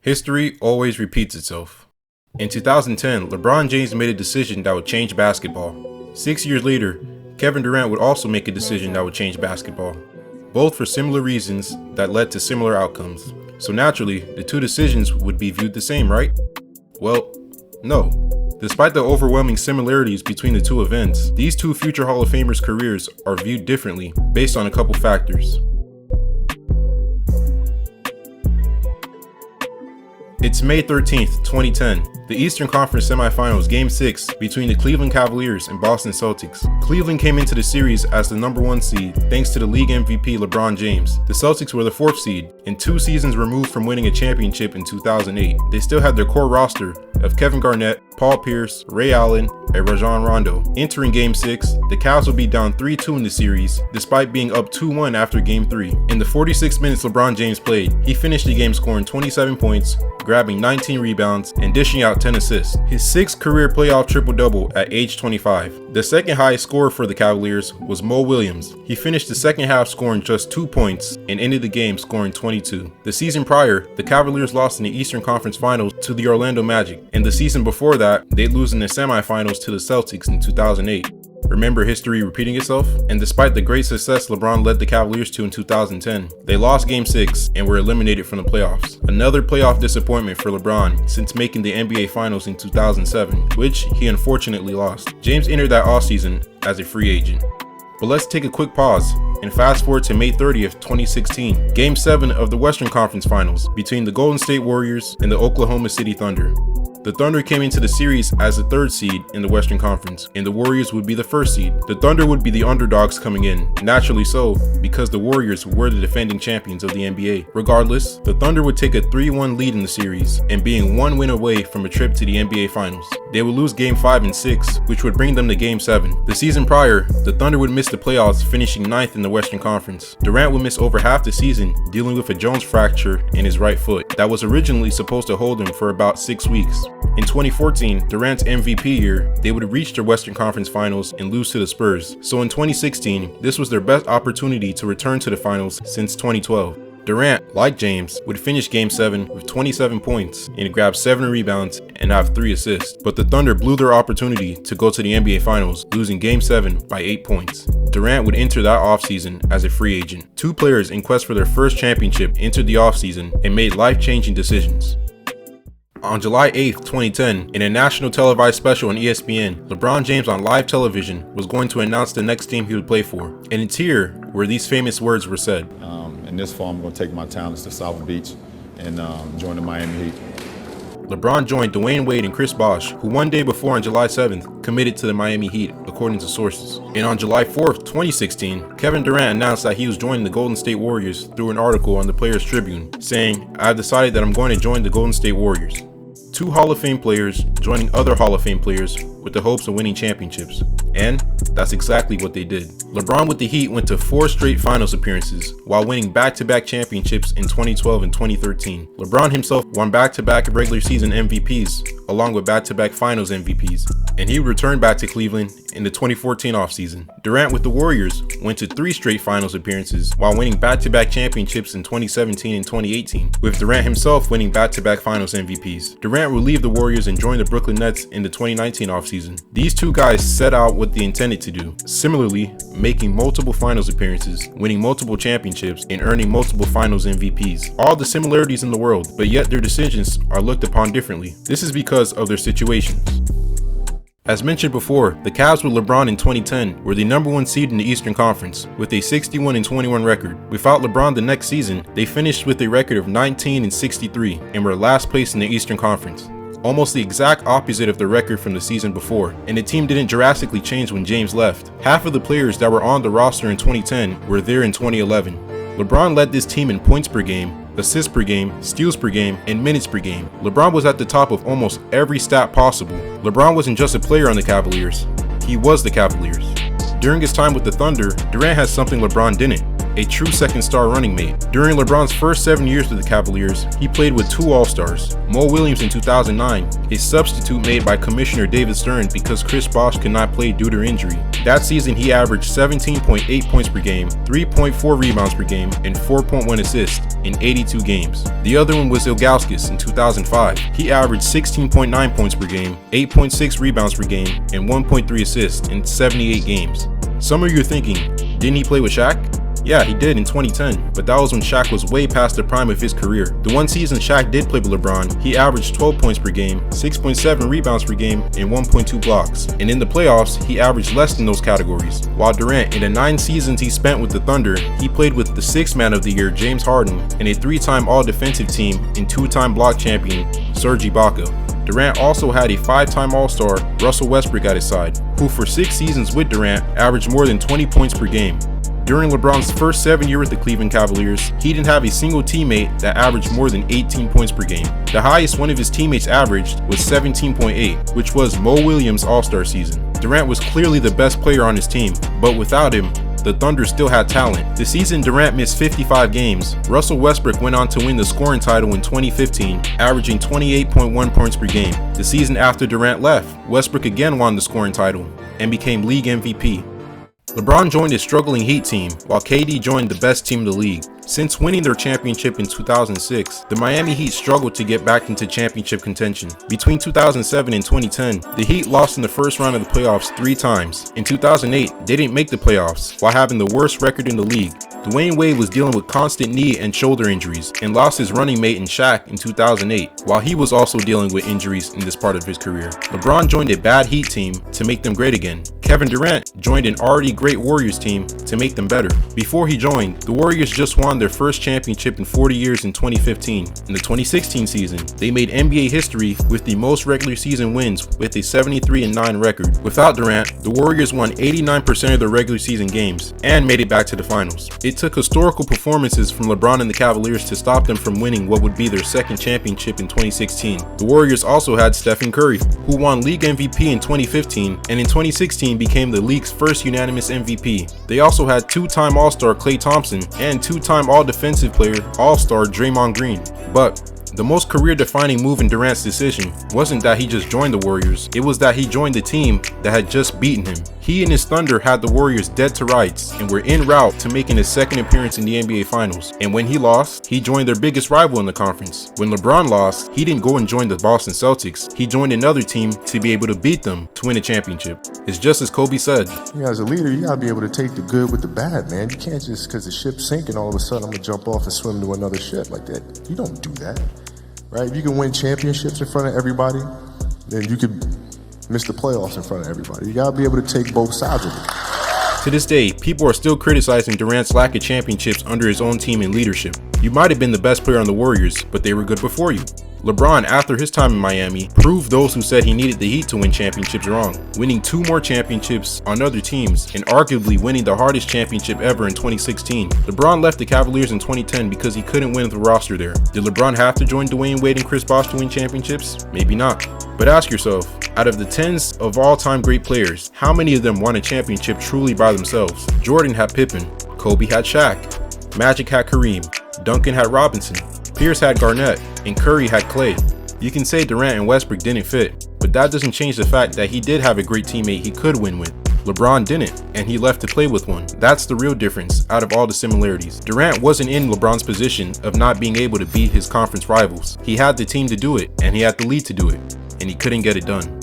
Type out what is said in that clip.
History always repeats itself. In 2010, LeBron James made a decision that would change basketball. 6 years later, Kevin Durant would also make a decision that would change basketball. Both for similar reasons that led to similar outcomes. So naturally, the two decisions would be viewed the same, right? Well, no. Despite the overwhelming similarities between the two events, these two future Hall of Famers' careers are viewed differently based on a couple factors. It's May 13th, 2010. The Eastern Conference Semifinals Game 6 between the Cleveland Cavaliers and Boston Celtics. Cleveland came into the series as the number 1 seed thanks to the league MVP LeBron James. The Celtics were the 4th seed and 2 seasons removed from winning a championship in 2008. They still had their core roster of Kevin Garnett, Paul Pierce, Ray Allen, and Rajon Rondo. Entering Game 6, the Cavs would be down 3-2 in the series, despite being up 2-1 after Game 3. In the 46 minutes LeBron James played, he finished the game scoring 27 points, grabbing 19 rebounds, and dishing out 10 assists. His 6th career playoff triple-double at age 25. The second highest scorer for the Cavaliers was Mo Williams. He finished the second half scoring just 2 points and ended the game scoring 22. The season prior, the Cavaliers lost in the Eastern Conference Finals to the Orlando Magic, and the season before that, they'd lose in the semifinals to the Celtics in 2008. Remember history repeating itself? And despite the great success LeBron led the Cavaliers to in 2010, they lost Game 6 and were eliminated from the playoffs. Another playoff disappointment for LeBron since making the NBA Finals in 2007, which he unfortunately lost. James entered that offseason as a free agent. But let's take a quick pause and fast forward to May 30th, 2016, Game 7 of the Western Conference Finals between the Golden State Warriors and the Oklahoma City Thunder. The Thunder came into the series as the 3rd seed in the Western Conference, and the Warriors would be the 1st seed. The Thunder would be the underdogs coming in, naturally so, because the Warriors were the defending champions of the NBA. Regardless, the Thunder would take a 3-1 lead in the series, and being 1 win away from a trip to the NBA Finals. They would lose Game 5 and 6, which would bring them to Game 7. The season prior, the Thunder would miss the playoffs, finishing 9th in the Western Conference. Durant would miss over half the season, dealing with a Jones fracture in his right foot that was originally supposed to hold him for about 6 weeks. In 2014, Durant's MVP year, they would reach their Western Conference Finals and lose to the Spurs. So in 2016, this was their best opportunity to return to the finals since 2012. Durant, like James, would finish Game 7 with 27 points and grab 7 rebounds and have 3 assists. But the Thunder blew their opportunity to go to the NBA Finals, losing Game 7 by 8 points. Durant would enter that offseason as a free agent. 2 players in quest for their first championship entered the offseason and made life-changing decisions. On July 8th, 2010, in a national televised special on ESPN, LeBron James on live television was going to announce the next team he would play for. And it's here where these famous words were said. In this fall, I'm going to take my talents to South Beach and join the Miami Heat. LeBron joined Dwayne Wade and Chris Bosh, who one day before on July 7th committed to the Miami Heat, according to sources. And on July 4th, 2016, Kevin Durant announced that he was joining the Golden State Warriors through an article on the Players Tribune, saying, "I've decided that I'm going to join the Golden State Warriors." 2 Hall of Fame players joining other Hall of Fame players with the hopes of winning championships. And that's exactly what they did. LeBron with the Heat went to 4 straight finals appearances while winning back-to-back championships in 2012 and 2013. LeBron himself won back-to-back regular season MVPs along with back-to-back finals MVPs, and he would return back to Cleveland in the 2014 offseason. Durant with the Warriors went to 3 straight finals appearances while winning back-to-back championships in 2017 and 2018, with Durant himself winning back-to-back finals MVPs. Durant would leave the Warriors and join the Brooklyn Nets in the 2019 offseason. These 2 guys set out what they intended to do, similarly making multiple finals appearances, winning multiple championships, and earning multiple finals MVPs. All the similarities in the world, but yet their decisions are looked upon differently. This is because of their situations. As mentioned before, the Cavs with LeBron in 2010 were the number 1 seed in the Eastern Conference with a 61-21 record. Without LeBron the next season, they finished with a record of 19-63 and were last place in the Eastern Conference. Almost the exact opposite of the record from the season before, and the team didn't drastically change when James left. Half of the players that were on the roster in 2010 were there in 2011. LeBron led this team in points per game, assists per game, steals per game, and minutes per game. LeBron was at the top of almost every stat possible. LeBron wasn't just a player on the Cavaliers, he was the Cavaliers. During his time with the Thunder, Durant had something LeBron didn't, a true second star running mate. During LeBron's first 7 years with the Cavaliers, he played with 2 All-Stars. Mo Williams in 2009, a substitute made by Commissioner David Stern because Chris Bosh could not play due to injury. That season, he averaged 17.8 points per game, 3.4 rebounds per game, and 4.1 assists in 82 games. The other one was Ilgauskas in 2005. He averaged 16.9 points per game, 8.6 rebounds per game, and 1.3 assists in 78 games. Some of you are thinking, didn't he play with Shaq? Yeah, he did in 2010, but that was when Shaq was way past the prime of his career. The one season Shaq did play with LeBron, he averaged 12 points per game, 6.7 rebounds per game, and 1.2 blocks. And in the playoffs, he averaged less than those categories. While Durant, in the 9 seasons he spent with the Thunder, he played with the 6th Man of the Year, James Harden, and a 3-time All-Defensive Team and 2-time block champion, Serge Ibaka. Durant also had a 5-time All-Star, Russell Westbrook, at his side, who for 6 seasons with Durant averaged more than 20 points per game. During LeBron's first 7 years with the Cleveland Cavaliers, he didn't have a single teammate that averaged more than 18 points per game. The highest one of his teammates averaged was 17.8, which was Mo Williams' All-Star season. Durant was clearly the best player on his team, but without him, the Thunder still had talent. The season Durant missed 55 games, Russell Westbrook went on to win the scoring title in 2015, averaging 28.1 points per game. The season after Durant left, Westbrook again won the scoring title and became league MVP. LeBron joined a struggling Heat team, while KD joined the best team in the league. Since winning their championship in 2006, the Miami Heat struggled to get back into championship contention. Between 2007 and 2010, the Heat lost in the first round of the playoffs 3 times. In 2008, they didn't make the playoffs, while having the worst record in the league. Dwayne Wade was dealing with constant knee and shoulder injuries and lost his running mate in Shaq in 2008, while he was also dealing with injuries in this part of his career. LeBron joined a bad Heat team to make them great again. Kevin Durant joined an already great Warriors team to make them better. Before he joined, the Warriors just won their first championship in 40 years in 2015. In the 2016 season, they made NBA history with the most regular season wins with a 73-9 record. Without Durant, the Warriors won 89% of their regular season games and made it back to the finals. It took historical performances from LeBron and the Cavaliers to stop them from winning what would be their second championship in 2016. The Warriors also had Stephen Curry, who won league MVP in 2015 and in 2016 became the league's first unanimous MVP. They also had 2-time All-Star Klay Thompson and 2-time All-Defensive Player All-Star Draymond Green. But the most career-defining move in Durant's decision wasn't that he just joined the Warriors, it was that he joined the team that had just beaten him. He and his Thunder had the Warriors dead to rights and were en route to making his second appearance in the NBA Finals. And when he lost, he joined their biggest rival in the conference. When LeBron lost, he didn't go and join the Boston Celtics. He joined another team to be able to beat them to win a championship. It's just as Kobe said. Yeah, as a leader, you gotta be able to take the good with the bad, man. You can't just, because the ship's sinking, all of a sudden I'm gonna jump off and swim to another ship like that. You don't do that, right? If you can win championships in front of everybody, then you could miss the playoffs in front of everybody. You gotta be able to take both sides of it. To this day, people are still criticizing Durant's lack of championships under his own team and leadership. You might have been the best player on the Warriors, but they were good before you. LeBron, after his time in Miami, proved those who said he needed the Heat to win championships wrong, winning 2 more championships on other teams and arguably winning the hardest championship ever in 2016. LeBron left the Cavaliers in 2010 because he couldn't win with the roster there. Did LeBron have to join Dwayne Wade and Chris Bosh to win championships? Maybe not. But ask yourself, out of the tens of all-time great players, how many of them won a championship truly by themselves? Jordan had Pippen, Kobe had Shaq, Magic had Kareem, Duncan had Robinson, Pierce had Garnett, and Curry had Klay. You can say Durant and Westbrook didn't fit, but that doesn't change the fact that he did have a great teammate he could win with. LeBron didn't, and he left to play with one. That's the real difference out of all the similarities. Durant wasn't in LeBron's position of not being able to beat his conference rivals. He had the team to do it, and he had the lead to do it, and he couldn't get it done.